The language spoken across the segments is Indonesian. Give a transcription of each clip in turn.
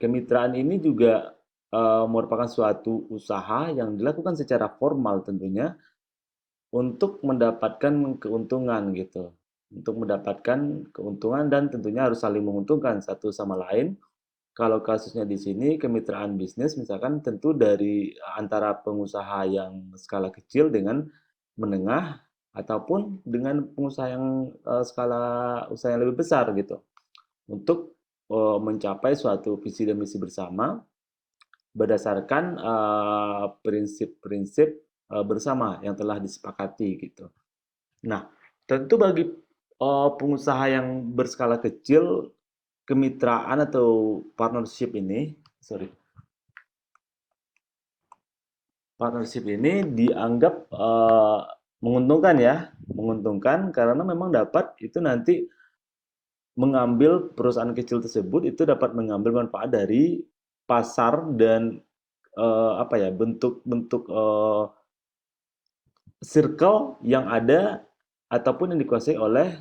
kemitraan ini juga merupakan suatu usaha yang dilakukan secara formal tentunya untuk mendapatkan keuntungan gitu. Untuk mendapatkan keuntungan dan tentunya harus saling menguntungkan satu sama lain. Kalau kasusnya di sini kemitraan bisnis misalkan tentu dari antara pengusaha yang skala kecil dengan menengah ataupun dengan pengusaha yang skala usaha yang lebih besar gitu. Untuk mencapai suatu visi dan misi bersama berdasarkan prinsip-prinsip bersama yang telah disepakati gitu. Nah, tentu bagi pengusaha yang berskala kecil, kemitraan atau partnership ini dianggap menguntungkan ya, menguntungkan karena memang dapat itu nanti mengambil perusahaan kecil tersebut itu dapat mengambil manfaat dari pasar dan apa ya bentuk-bentuk circle yang ada ataupun yang dikuasai oleh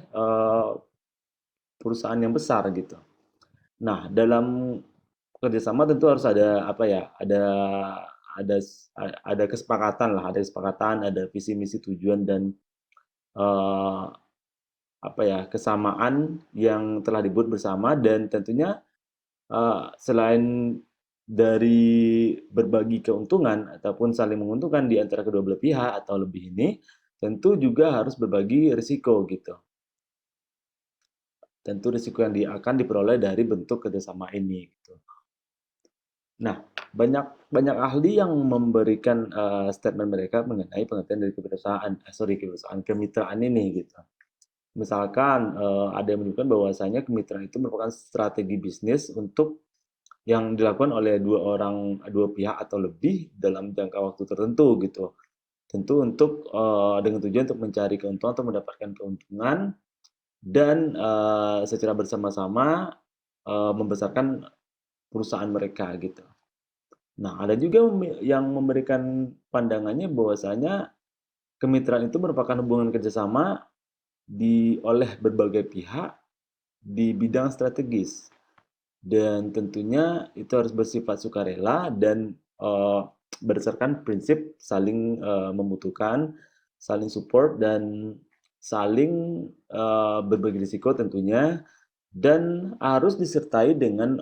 perusahaan yang besar gitu. Nah, dalam kerjasama tentu harus ada apa ya, ada ada kesepakatan lah, ada kesepakatan, ada visi misi tujuan dan eh, apa ya kesamaan yang telah dibuat bersama dan tentunya selain dari berbagi keuntungan ataupun saling menguntungkan di antara kedua belah pihak atau lebih ini, tentu juga harus berbagi risiko gitu. Tentu risiko yang akan diperoleh dari bentuk kerjasama ini gitu. Nah, banyak banyak ahli yang memberikan statement mereka mengenai pengertian dari kebiasaan kemitraan ini gitu. Misalkan ada yang menunjukkan bahwasanya kemitraan itu merupakan strategi bisnis untuk yang dilakukan oleh dua pihak atau lebih dalam jangka waktu tertentu gitu. Tentu untuk dengan tujuan untuk mencari keuntungan atau mendapatkan keuntungan dan secara bersama-sama membesarkan perusahaan mereka gitu. Nah, ada juga yang memberikan pandangannya bahwasanya kemitraan itu merupakan hubungan kerjasama oleh berbagai pihak di bidang strategis dan tentunya itu harus bersifat sukarela dan berdasarkan prinsip saling membutuhkan, saling support dan saling berbagi risiko tentunya dan harus disertai dengan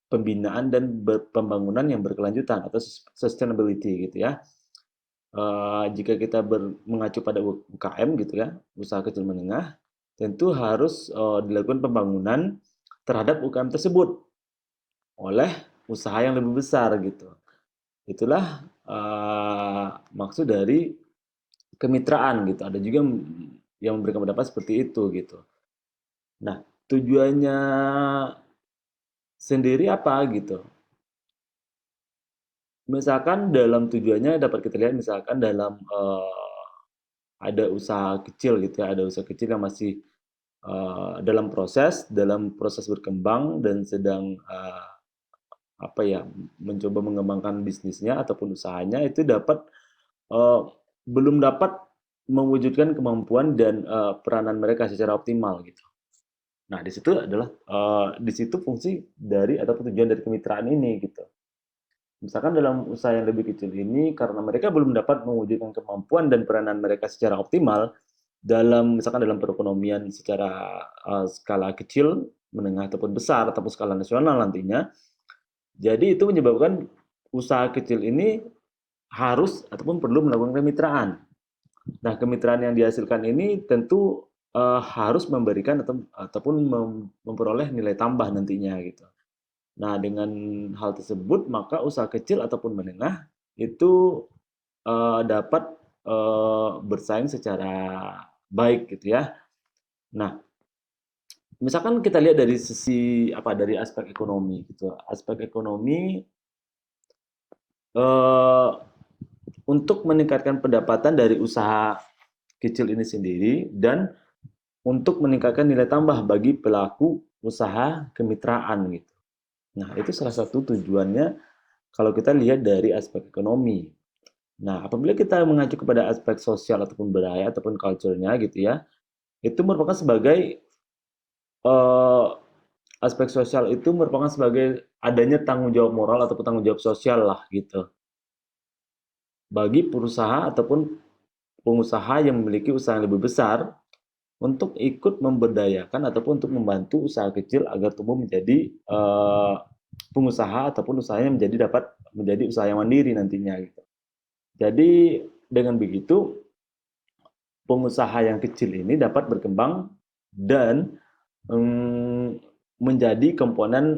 pembinaan dan pembangunan yang berkelanjutan atau sustainability gitu ya. Jika kita mengacu pada UKM gitu ya, usaha kecil menengah, tentu harus dilakukan pembangunan terhadap UKM tersebut oleh usaha yang lebih besar gitu. Itulah maksud dari kemitraan gitu. Ada juga yang memberikan pendapat seperti itu gitu. Nah, tujuannya sendiri apa gitu? Misalkan dalam tujuannya dapat kita lihat misalkan dalam ada usaha kecil gitu ya, ada usaha kecil yang masih dalam proses berkembang dan sedang apa ya mencoba mengembangkan bisnisnya ataupun usahanya itu eh, belum dapat mewujudkan kemampuan dan peranan mereka secara optimal gitu. Nah, di situ fungsi dari ataupun tujuan dari kemitraan ini gitu. Misalkan dalam usaha yang lebih kecil ini karena mereka belum dapat mewujudkan kemampuan dan peranan mereka secara optimal misalkan dalam perekonomian secara skala kecil, menengah ataupun besar ataupun skala nasional nantinya. Jadi itu menyebabkan usaha kecil ini harus ataupun perlu melakukan kemitraan. Nah, kemitraan yang dihasilkan ini tentu harus memberikan ataupun memperoleh nilai tambah nantinya gitu. Nah, dengan hal tersebut maka usaha kecil ataupun menengah itu dapat bersaing secara baik gitu ya. Nah, misalkan kita lihat dari sisi apa dari aspek ekonomi gitu. Aspek ekonomi eh, untuk meningkatkan pendapatan dari usaha kecil ini sendiri dan untuk meningkatkan nilai tambah bagi pelaku usaha kemitraan gitu. Nah, itu salah satu tujuannya kalau kita lihat dari aspek ekonomi. Nah, apabila kita mengacu kepada aspek sosial ataupun budaya ataupun culture-nya gitu ya, itu merupakan sebagai eh, aspek sosial itu merupakan sebagai adanya tanggung jawab moral ataupun tanggung jawab sosial lah gitu bagi perusahaan ataupun pengusaha yang memiliki usaha yang lebih besar untuk ikut memberdayakan ataupun untuk membantu usaha kecil agar tumbuh menjadi pengusaha ataupun usahanya dapat menjadi usaha yang mandiri nantinya gitu. Jadi dengan begitu pengusaha yang kecil ini dapat berkembang dan menjadi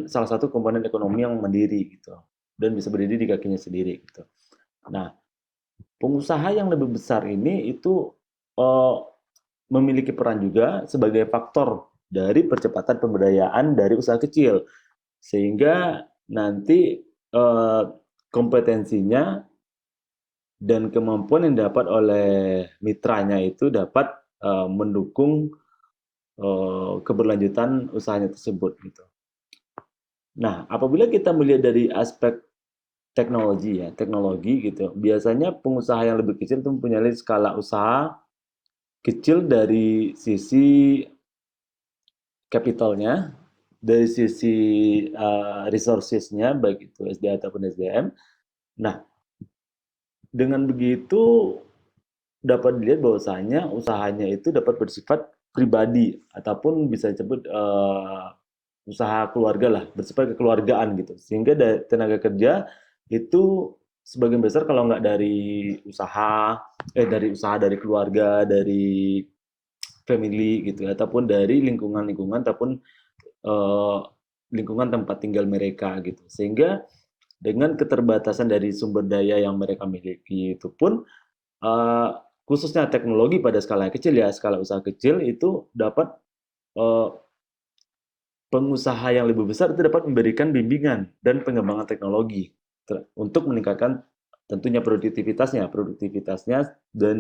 salah satu komponen ekonomi yang mandiri gitu dan bisa berdiri di kakinya sendiri gitu. Nah, pengusaha yang lebih besar ini itu uh, memiliki peran juga sebagai faktor dari percepatan pemberdayaan dari usaha kecil sehingga nanti kompetensinya dan kemampuan yang didapat oleh mitranya itu dapat mendukung keberlanjutan usahanya tersebut gitu. Nah, apabila kita melihat dari aspek teknologi gitu, biasanya pengusaha yang lebih kecil itu mempunyai skala usaha kecil dari sisi capitalnya, dari sisi resources-nya, baik itu SDA ataupun SDM. Nah, dengan begitu dapat dilihat bahwasanya usahanya itu dapat bersifat pribadi ataupun bisa disebut usaha keluarga lah, bersifat kekeluargaan gitu. Sehingga tenaga kerja itu sebagian besar kalau nggak dari usaha dari keluarga, dari family gitu, ataupun dari lingkungan-lingkungan ataupun eh, lingkungan tempat tinggal mereka gitu. Sehingga dengan keterbatasan dari sumber daya yang mereka miliki itu pun eh, khususnya teknologi pada skala kecil ya, skala usaha kecil itu dapat eh, pengusaha yang lebih besar itu dapat memberikan bimbingan dan pengembangan teknologi untuk meningkatkan tentunya produktivitasnya dan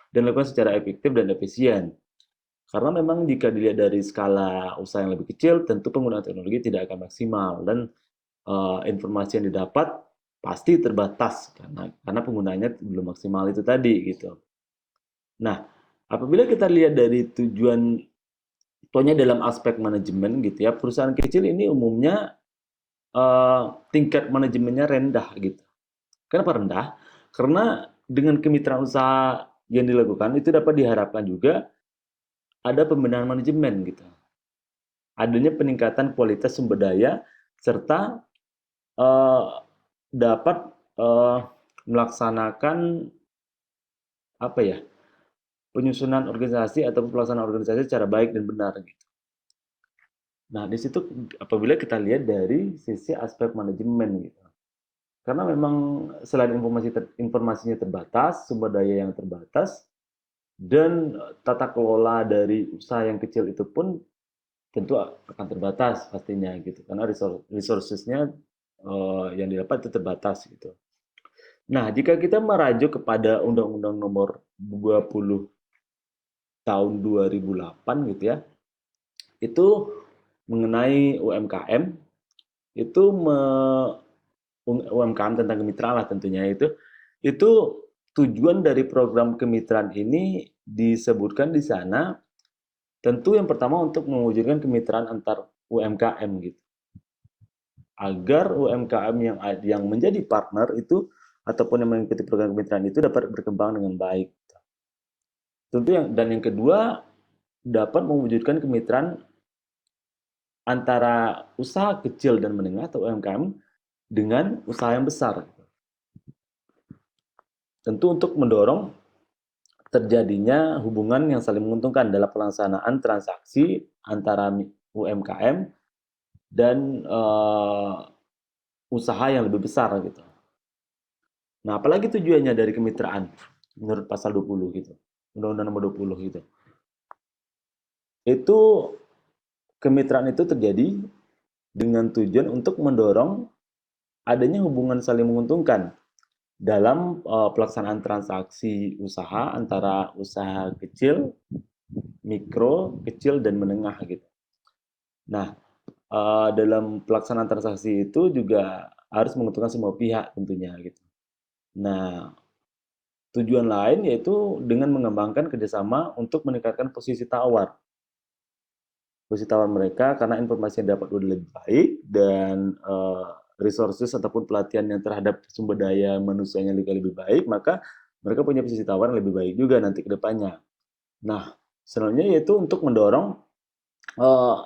dilakukan secara efektif dan efisien. Karena memang jika dilihat dari skala usaha yang lebih kecil, tentu penggunaan teknologi tidak akan maksimal dan informasi yang didapat pasti terbatas karena penggunanya belum maksimal itu tadi gitu. Nah, apabila kita lihat dari pokoknya dalam aspek manajemen gitu ya, perusahaan kecil ini umumnya tingkat manajemennya rendah gitu. Kenapa rendah? Karena dengan kemitraan usaha yang dilakukan itu dapat diharapkan juga ada pembenahan manajemen gitu. Adanya peningkatan kualitas sumber daya serta uh, dapat uh, melaksanakan apa ya penyusunan organisasi atau pelaksanaan organisasi secara baik dan benar gitu. Nah di situ apabila kita lihat dari sisi aspek manajemen gitu, karena memang selain informasinya terbatas, sumber daya yang terbatas, dan tata kelola dari usaha yang kecil itu pun tentu akan terbatas pastinya gitu, karena resourcesnya yang didapat itu terbatas gitu. Nah, jika kita merujuk kepada Undang-Undang Nomor 20 tahun 2008 gitu ya, itu mengenai UMKM, itu UMKM tentang kemitraan lah tentunya itu tujuan dari program kemitraan ini disebutkan di sana tentu yang pertama untuk mewujudkan kemitraan antar UMKM gitu. Agar UMKM yang menjadi partner itu ataupun yang mengikuti program kemitraan itu dapat berkembang dengan baik. Tentu yang kedua dapat mewujudkan kemitraan antara usaha kecil dan menengah atau UMKM dengan usaha yang besar. Tentu untuk mendorong terjadinya hubungan yang saling menguntungkan dalam pelaksanaan transaksi antara UMKM dan usaha yang lebih besar gitu. Nah, apalagi tujuannya dari kemitraan menurut pasal 20 gitu. Undang-Undang Nomor 20 gitu. Itu kemitraan itu terjadi dengan tujuan untuk mendorong adanya hubungan saling menguntungkan dalam pelaksanaan transaksi usaha antara usaha kecil, mikro, kecil dan menengah gitu. Nah, dalam pelaksanaan transaksi itu juga harus menguntungkan semua pihak tentunya gitu. Nah, tujuan lain yaitu dengan mengembangkan kerjasama untuk meningkatkan posisi tawar posisi tawar mereka karena informasi yang dapat udah lebih baik dan resources ataupun pelatihan yang terhadap sumber daya manusianya juga lebih baik, maka mereka punya posisi tawar yang lebih baik juga nanti ke depannya. Nah, selanjutnya yaitu untuk mendorong eh,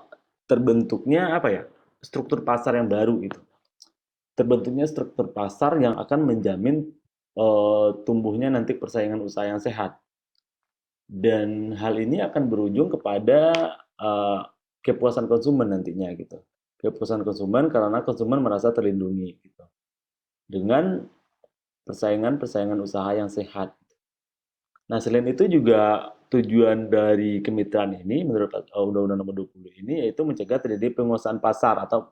terbentuknya apa ya, struktur pasar yang baru itu. Terbentuknya struktur pasar yang akan menjamin tumbuhnya nanti persaingan usaha yang sehat. Dan hal ini akan berujung kepada uh, kepuasan konsumen nantinya gitu. Kepuasan konsumen karena konsumen merasa terlindungi gitu. Dengan persaingan usaha yang sehat. Nah, selain itu juga tujuan dari kemitraan ini menurut Undang-Undang Nomor 20 ini yaitu mencegah terjadi penguasaan pasar atau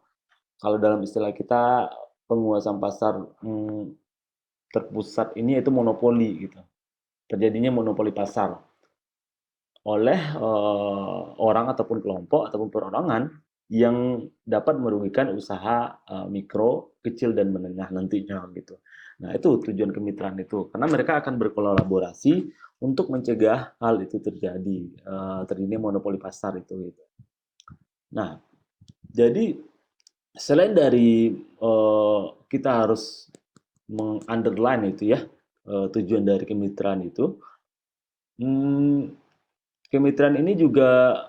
kalau dalam istilah kita penguasaan pasar terpusat ini yaitu monopoli gitu. Terjadinya monopoli pasar oleh orang ataupun kelompok ataupun perorangan yang dapat merugikan usaha mikro, kecil dan menengah nantinya gitu. Nah, itu tujuan kemitraan itu karena mereka akan berkolaborasi untuk mencegah hal itu terjadi, terjadinya monopoli pasar itu gitu. Nah, jadi selain dari kita harus meng-underline itu ya, tujuan dari kemitraan itu, kemitraan ini juga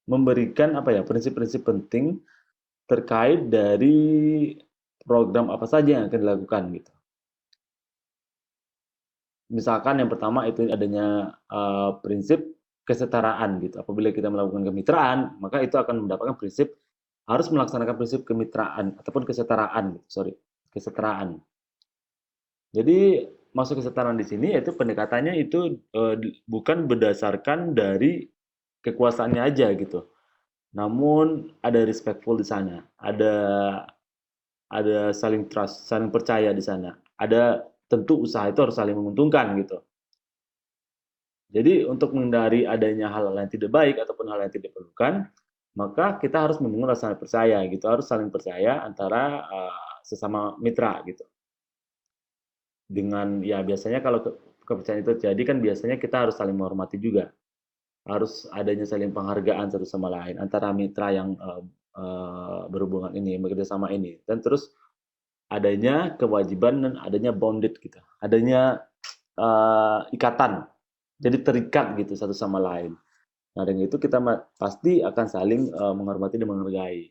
memberikan apa ya, prinsip-prinsip penting terkait dari program apa saja yang akan dilakukan gitu. Misalkan yang pertama itu adanya prinsip kesetaraan gitu. Apabila kita melakukan kemitraan, maka itu akan mendapatkan prinsip harus melaksanakan prinsip kemitraan ataupun kesetaraan, sorry, kesetaraan. Jadi masuk kesetaraan di sini yaitu pendekatannya itu bukan berdasarkan dari kekuasaannya aja gitu. Namun ada respectful di sana, ada saling trust, saling percaya di sana. Ada tentu usaha itu harus saling menguntungkan gitu. Jadi untuk menghindari adanya hal-hal yang tidak baik ataupun hal yang tidak diperlukan, maka kita harus membangun rasa percaya gitu, harus saling percaya antara sesama mitra gitu. Dengan ya biasanya kalau kepercayaan itu terjadi kan biasanya kita harus saling menghormati juga. Harus adanya saling penghargaan satu sama lain antara mitra yang berhubungan ini, bekerja sama ini. Dan terus adanya kewajiban dan adanya bonded gitu. Adanya ikatan. Jadi terikat gitu satu sama lain. Nah, dengan itu kita pasti akan saling menghormati dan menghargai.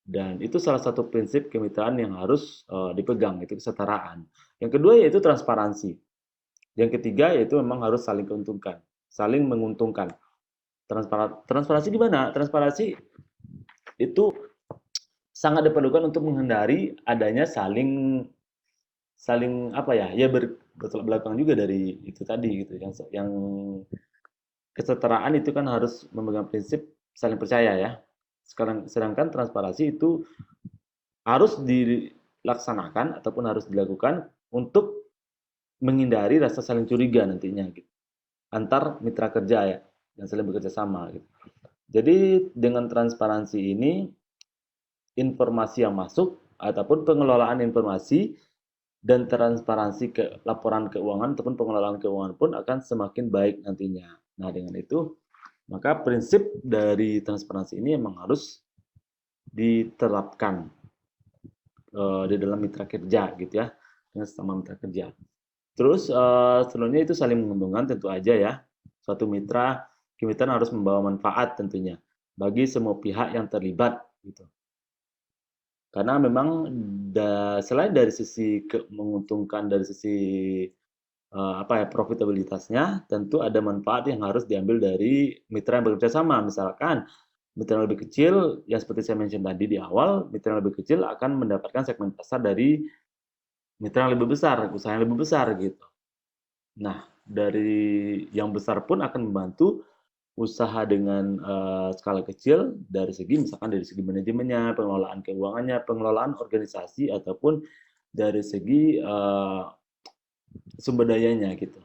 Dan itu salah satu prinsip kemitraan yang harus dipegang, itu kesetaraan. Yang kedua yaitu transparansi. Yang ketiga yaitu memang harus saling menguntungkan. Saling menguntungkan. Transparansi di mana? Transparansi itu sangat diperlukan untuk menghindari adanya saling saling apa ya? Ya bertolak belakang juga dari itu tadi gitu. Yang kesetaraan itu kan harus memegang prinsip saling percaya ya. Sedangkan transparansi itu harus dilaksanakan ataupun harus dilakukan untuk menghindari rasa saling curiga nantinya gitu. Antar mitra kerja ya yang saling bekerja sama gitu. Jadi dengan transparansi ini informasi yang masuk ataupun pengelolaan informasi dan transparansi ke laporan keuangan ataupun pengelolaan keuangan pun akan semakin baik nantinya. Nah, dengan itu maka prinsip dari transparansi ini memang harus diterapkan di dalam mitra kerja gitu ya, dengan sesama mitra kerja. Terus selanjutnya itu saling menguntungkan tentu aja ya. Suatu kemitraan harus membawa manfaat tentunya bagi semua pihak yang terlibat gitu. Karena memang selain dari sisi menguntungkan dari sisi apa ya profitabilitasnya, tentu ada manfaat yang harus diambil dari mitra yang bekerja sama. Misalkan mitra yang lebih kecil, yang seperti saya mention tadi di awal, mitra yang lebih kecil akan mendapatkan segmen pasar dari mitra yang lebih besar, usaha yang lebih besar gitu. Nah, dari yang besar pun akan membantu usaha dengan skala kecil dari segi misalkan dari segi manajemennya, pengelolaan keuangannya, pengelolaan organisasi ataupun dari segi sumber dayanya gitu.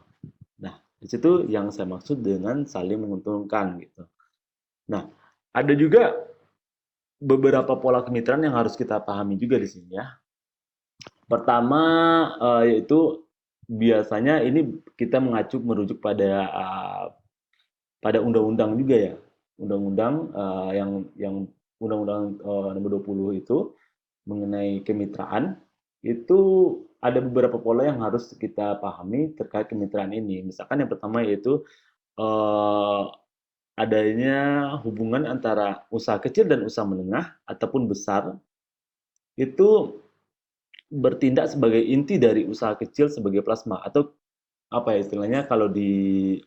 Nah, di situ yang saya maksud dengan saling menguntungkan gitu. Nah, ada juga beberapa pola kemitraan yang harus kita pahami juga di sini ya. Pertama yaitu biasanya ini kita merujuk pada undang-undang juga ya. undang-undang yang undang-undang nomor 20 itu mengenai kemitraan, itu ada beberapa pola yang harus kita pahami terkait kemitraan ini. Misalkan yang pertama yaitu eh, adanya hubungan antara usaha kecil dan usaha menengah ataupun besar itu bertindak sebagai inti dari usaha kecil sebagai plasma, atau apa ya istilahnya kalau di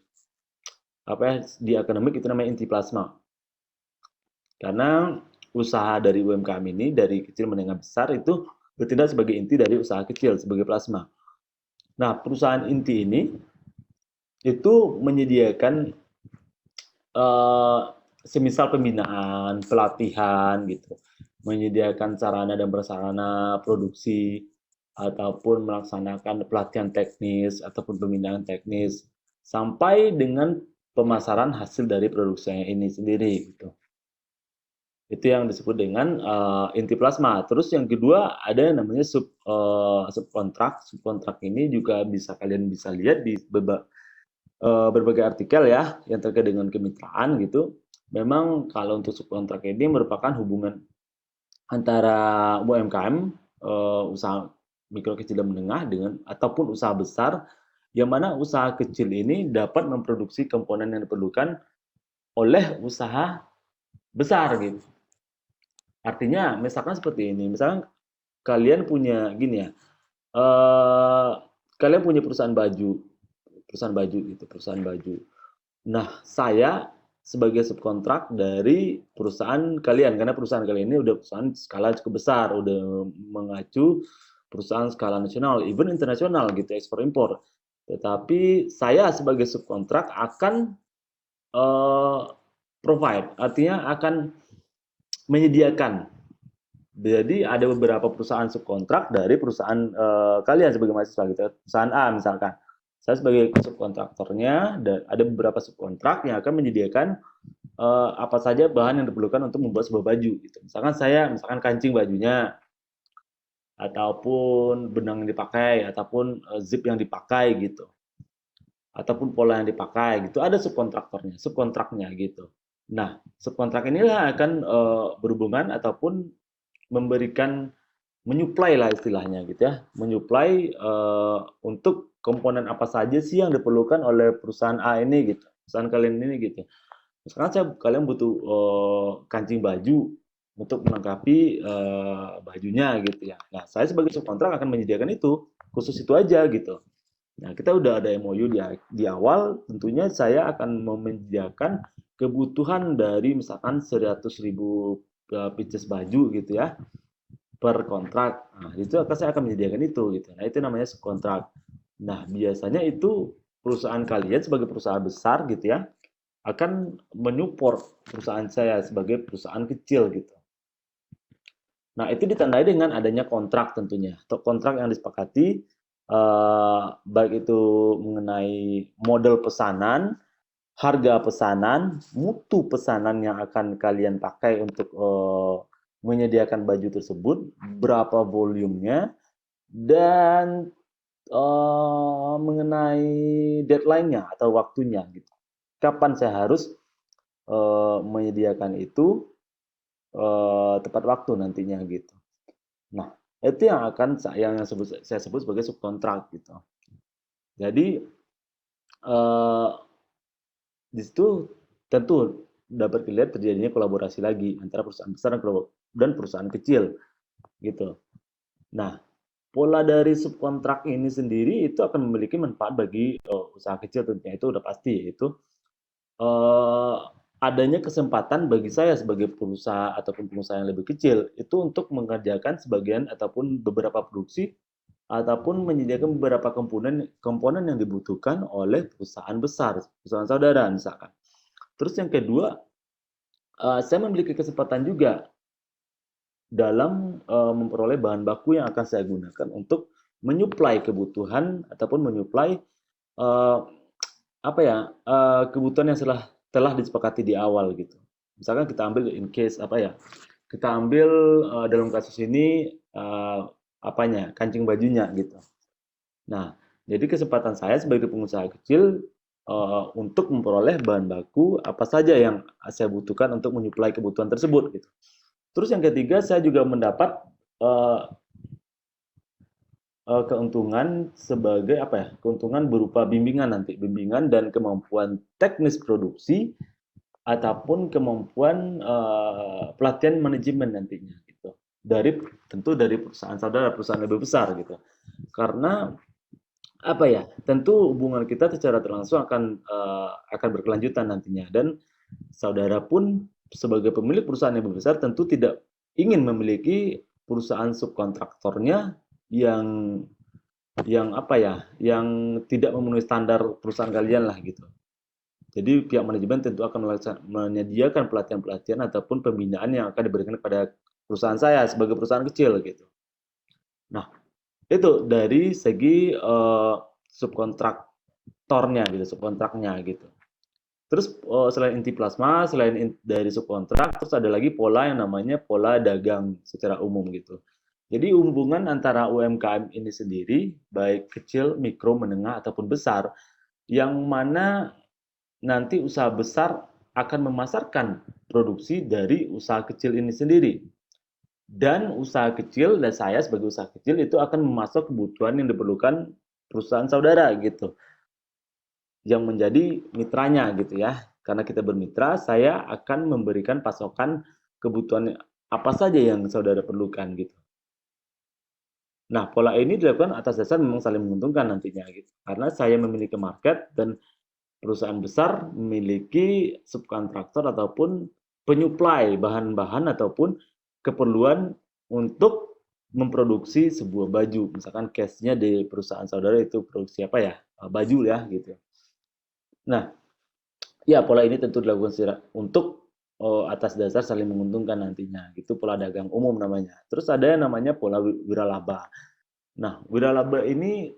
apa ya, di akademik itu namanya inti plasma. Karena usaha dari UMKM ini dari kecil menengah besar itu bertindak sebagai inti dari usaha kecil sebagai plasma. Nah, perusahaan inti ini itu menyediakan eh, semisal pembinaan, pelatihan gitu, menyediakan sarana dan prasarana produksi ataupun melaksanakan pelatihan teknis ataupun pembinaan teknis sampai dengan pemasaran hasil dari produksinya ini sendiri gitu. Itu yang disebut dengan inti plasma. Terus yang kedua ada yang namanya subkontrak. Subkontrak ini juga kalian bisa lihat di berbagai artikel ya yang terkait dengan kemitraan gitu. Memang kalau untuk subkontrak ini merupakan hubungan antara UMKM, usaha mikro kecil dan menengah dengan ataupun usaha besar, yang mana usaha kecil ini dapat memproduksi komponen yang diperlukan oleh usaha besar gitu. Artinya, misalkan seperti ini, misalkan kalian punya gini ya, eh, kalian punya perusahaan baju gitu, perusahaan baju. Nah, saya sebagai subkontrak dari perusahaan kalian, karena perusahaan kalian ini udah perusahaan skala cukup besar, udah mengacu perusahaan skala nasional, even internasional gitu, ekspor impor. Tetapi saya sebagai subkontrak akan eh, provide, artinya akan menyediakan. Jadi ada beberapa perusahaan subkontrak dari perusahaan kalian sebagai mahasiswa gitu. Perusahaan A misalkan. Saya sebagai subkontraktornya dan ada beberapa subkontrak yang akan menyediakan apa saja bahan yang diperlukan untuk membuat sebuah baju gitu. Misalkan kancing bajunya ataupun benang yang dipakai ataupun zip yang dipakai gitu. Ataupun pola yang dipakai gitu. Ada subkontraknya gitu. Nah, subkontrak inilah akan berhubungan ataupun memberikan menyuplai lah istilahnya gitu ya, menyuplai untuk komponen apa saja sih yang diperlukan oleh perusahaan A ini gitu, perusahaan kalian ini gitu. Misalkan kalian butuh kancing baju untuk melengkapi bajunya gitu ya. Nah, saya sebagai subkontrak akan menyediakan itu, khusus itu aja gitu. Nah, kita udah ada MOU di awal, tentunya saya akan menyediakan kebutuhan dari misalkan 100.000 pieces baju gitu ya per kontrak. Nah, itu saya akan menyediakan itu gitu. Nah, itu namanya subkontrak. Nah, biasanya itu perusahaan kalian sebagai perusahaan besar gitu ya akan menyupport perusahaan saya sebagai perusahaan kecil gitu. Nah, itu ditandai dengan adanya kontrak tentunya. Atau kontrak yang disepakati baik itu mengenai model pesanan, harga pesanan, mutu pesanan yang akan kalian pakai untuk menyediakan baju tersebut, berapa volumenya, dan mengenai deadline-nya atau waktunya gitu. Kapan saya harus menyediakan itu tepat waktu nantinya gitu. Nah, itu yang akan saya sebut sebagai subkontrak gitu. Jadi di situ tentu dapat dilihat terjadinya kolaborasi lagi antara perusahaan besar dan perusahaan kecil gitu. Nah, pola dari subkontrak ini sendiri itu akan memiliki manfaat bagi usaha kecil tentunya itu udah pasti, yaitu eh, adanya kesempatan bagi saya sebagai pengusaha ataupun pengusaha yang lebih kecil itu untuk mengerjakan sebagian ataupun beberapa produksi ataupun menyediakan beberapa komponen komponen yang dibutuhkan oleh perusahaan besar, perusahaan saudara misalkan. Terus yang kedua, saya memiliki kesempatan juga dalam memperoleh bahan baku yang akan saya gunakan untuk menyuplai kebutuhan ataupun menyuplai uh, apa ya kebutuhan yang telah disepakati di awal gitu. Misalkan kita ambil in case apa ya, kita ambil dalam kasus ini apanya kancing bajunya gitu. Nah, jadi kesempatan saya sebagai pengusaha kecil untuk memperoleh bahan baku apa saja yang saya butuhkan untuk menyuplai kebutuhan tersebut gitu. Terus yang ketiga, saya juga mendapat eh, keuntungan sebagai apa ya? Keuntungan berupa bimbingan nanti, bimbingan dan kemampuan teknis produksi ataupun kemampuan pelatihan manajemen nantinya gitu. Tentu dari perusahaan saudara, perusahaan lebih besar gitu. Karena apa ya? Tentu hubungan kita secara terlangsung akan berkelanjutan nantinya, dan saudara pun sebagai pemilik perusahaan yang lebih besar tentu tidak ingin memiliki perusahaan subkontraktornya yang apa ya, yang tidak memenuhi standar perusahaan kalian lah gitu. Jadi pihak manajemen tentu akan menyediakan pelatihan-pelatihan ataupun pembinaan yang akan diberikan kepada perusahaan saya sebagai perusahaan kecil gitu. Nah, itu dari segi subkontraktornya gitu, subkontraknya gitu. Terus selain inti plasma, selain dari subkontrak, terus ada lagi pola yang namanya pola dagang secara umum gitu. Jadi hubungan antara UMKM ini sendiri, baik kecil, mikro, menengah, ataupun besar, yang mana nanti usaha besar akan memasarkan produksi dari usaha kecil ini sendiri. Dan usaha kecil, dan saya sebagai usaha kecil itu akan memasok kebutuhan yang diperlukan perusahaan saudara gitu, yang menjadi mitranya gitu ya. Karena kita bermitra, saya akan memberikan pasokan kebutuhan apa saja yang saudara perlukan gitu. Nah, pola ini dilakukan atas dasar memang saling menguntungkan nantinya gitu. Karena saya memiliki market dan perusahaan besar memiliki subkontraktor ataupun penyuplai bahan-bahan ataupun keperluan untuk memproduksi sebuah baju. Misalkan case-nya di perusahaan saudara itu produksi apa ya? Baju ya gitu. Nah, ya pola ini tentu dilakukan untuk atas dasar saling menguntungkan nantinya. Gitu pola dagang umum namanya. Terus ada yang namanya pola wiralaba. Nah, wiralaba ini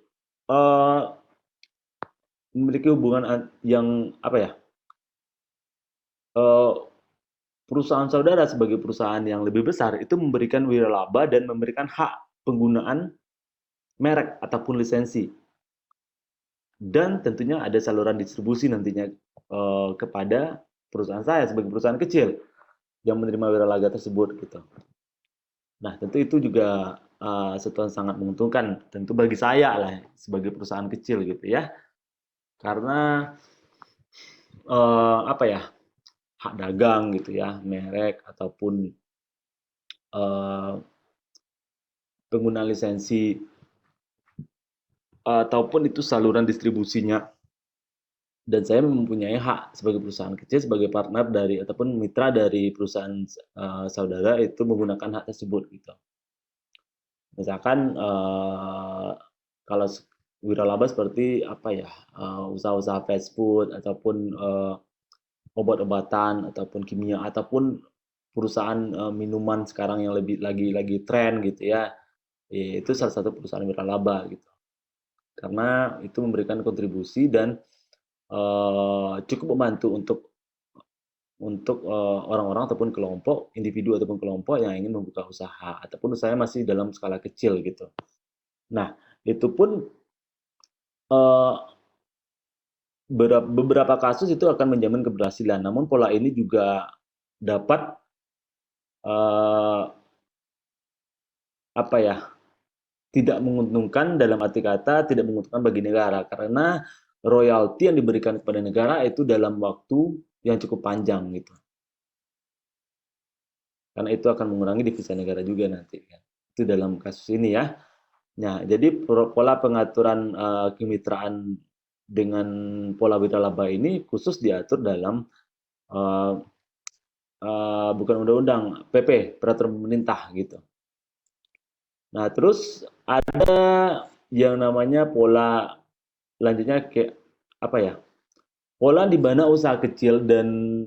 uh, memiliki hubungan yang apa ya? Uh, Perusahaan saudara sebagai perusahaan yang lebih besar itu memberikan wiralaba dan memberikan hak penggunaan merek ataupun lisensi. Dan tentunya ada saluran distribusi nantinya kepada perusahaan saya sebagai perusahaan kecil yang menerima wiralaba tersebut gitu. Nah, tentu itu juga sesuatu yang sangat menguntungkan tentu bagi saya lah sebagai perusahaan kecil gitu ya. Karena apa ya? Hak dagang gitu ya, merek ataupun pengguna lisensi ataupun itu saluran distribusinya, dan saya mempunyai hak sebagai perusahaan kecil sebagai partner dari ataupun mitra dari perusahaan saudara itu menggunakan hak tersebut gitu. Misalkan kalau wiralaba seperti apa ya, usaha-usaha fast food ataupun obat-obatan ataupun kimia ataupun perusahaan minuman sekarang yang lagi tren gitu ya, itu salah satu perusahaan wiralaba gitu. Karena itu memberikan kontribusi dan cukup membantu untuk orang-orang ataupun kelompok, individu ataupun kelompok yang ingin membuka usaha ataupun usahanya masih dalam skala kecil gitu. Nah, itu pun uh, beberapa kasus itu akan menjamin keberhasilan. Namun pola ini juga dapat uh, apa ya? Tidak menguntungkan, dalam arti kata tidak menguntungkan bagi negara karena royalti yang diberikan kepada negara itu dalam waktu yang cukup panjang gitu. Karena itu akan mengurangi devisa negara juga nanti kan. Itu dalam kasus ini ya. Nah, jadi pola pengaturan kemitraan dengan pola wiralaba ini khusus diatur dalam uh, bukan undang-undang, PP, peraturan pemerintah gitu. Nah, terus ada yang namanya pola lanjutnya kayak apa ya? Pola di mana usaha kecil dan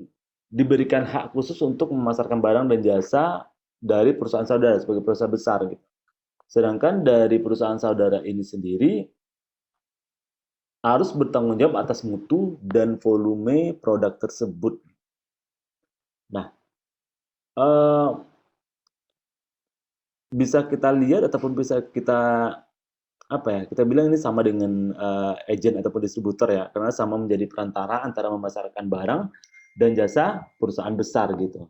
diberikan hak khusus untuk memasarkan barang dan jasa dari perusahaan saudara sebagai perusahaan besar gitu. Sedangkan dari perusahaan saudara ini sendiri harus bertanggung jawab atas mutu dan volume produk tersebut. Nah, bisa kita lihat ataupun bisa kita apa ya, kita bilang ini sama dengan, agen ataupun distributor ya, karena sama menjadi perantara antara memasarkan barang dan jasa perusahaan besar gitu.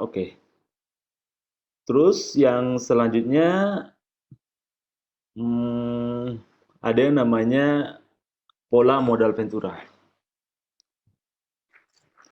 Oke. Terus yang selanjutnya, mmm, ada yang namanya pola modal ventura.